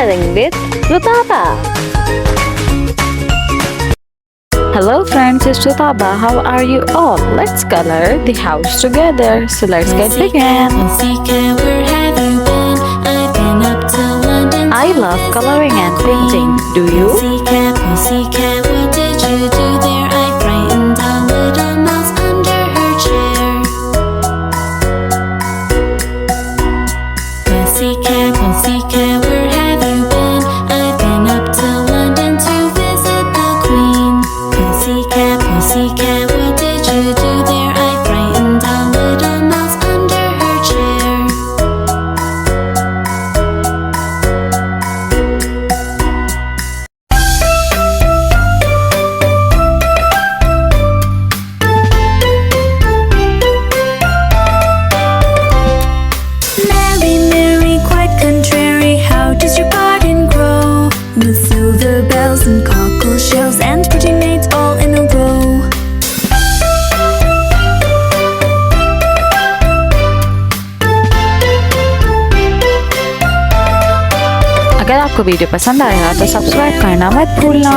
Coloring with Rutaba. Hello friends, it's Rutaba. How are you all? Let's color the house together. So let's get begin. I love coloring and painting. Do you? Pussycat, what did you do there? I frightened a little mouse under her chair. Pussycat, pussycat, where have you been? I've been up to London to visit the Queen. Pussycat, pussycat, what did you do there? I frightened a little mouse under her chair. Mary, Mary, quite contrary, how does your garden grow? With silver bells and cockle shells and pretty maids all in a row. अगर आपको video पसंद आया तो subscribe करना मत भूलना।